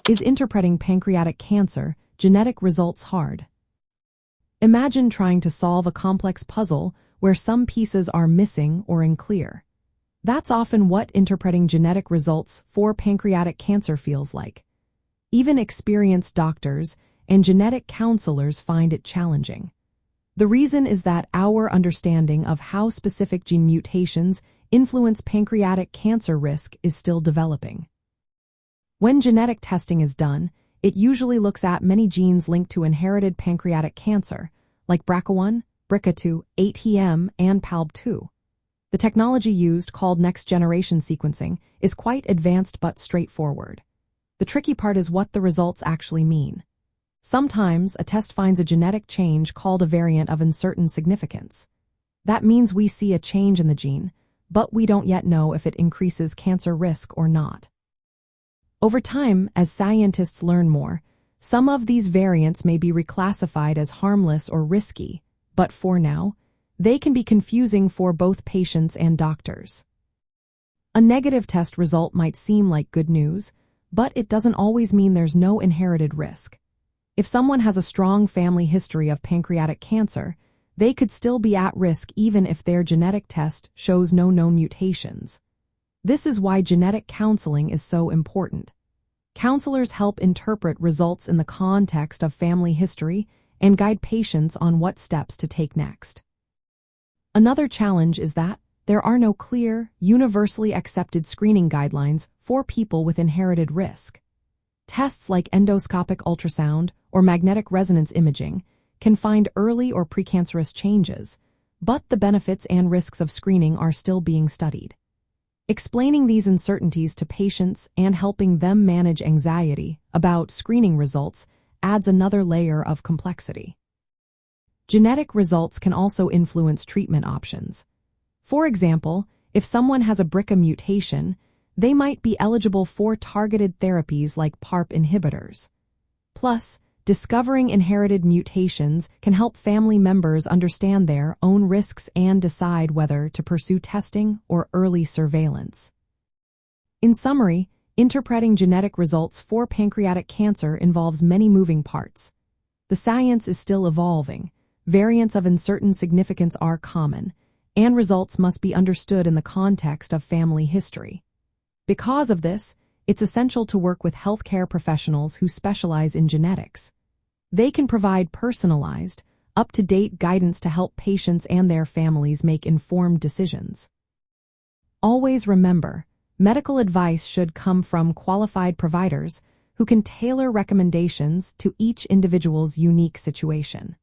Is interpreting pancreatic cancer genetic results hard? Imagine trying to solve a complex puzzle where some pieces are missing or unclear. That's often what interpreting genetic results for pancreatic cancer feels like. Even experienced doctors and genetic counselors find it challenging. The reason is that our understanding of how specific gene mutations influence pancreatic cancer risk is still developing. When genetic testing is done, it usually looks at many genes linked to inherited pancreatic cancer, like BRCA1, BRCA2, ATM, and PALB2. The technology used, called next-generation sequencing, is quite advanced but straightforward. The tricky part is what the results actually mean. Sometimes, a test finds a genetic change called a variant of uncertain significance. That means we see a change in the gene, but we don't yet know if it increases cancer risk or not. Over time, as scientists learn more, some of these variants may be reclassified as harmless or risky, but for now, they can be confusing for both patients and doctors. A negative test result might seem like good news, but it doesn't always mean there's no inherited risk. If someone has a strong family history of pancreatic cancer, they could still be at risk even if their genetic test shows no known mutations. This is why genetic counseling is so important. Counselors help interpret results in the context of family history and guide patients on what steps to take next. Another challenge is that there are no clear, universally accepted screening guidelines for people with inherited risk. Tests like endoscopic ultrasound or magnetic resonance imaging can find early or precancerous changes, but the benefits and risks of screening are still being studied. Explaining these uncertainties to patients and helping them manage anxiety about screening results adds another layer of complexity. Genetic results can also influence treatment options. For example, if someone has a BRCA mutation, they might be eligible for targeted therapies like PARP inhibitors. Plus, discovering inherited mutations can help family members understand their own risks and decide whether to pursue testing or early surveillance. In summary, interpreting genetic results for pancreatic cancer involves many moving parts. The science is still evolving, variants of uncertain significance are common, and results must be understood in the context of family history. Because of this, it's essential to work with healthcare professionals who specialize in genetics. They can provide personalized, up-to-date guidance to help patients and their families make informed decisions. Always remember, medical advice should come from qualified providers who can tailor recommendations to each individual's unique situation.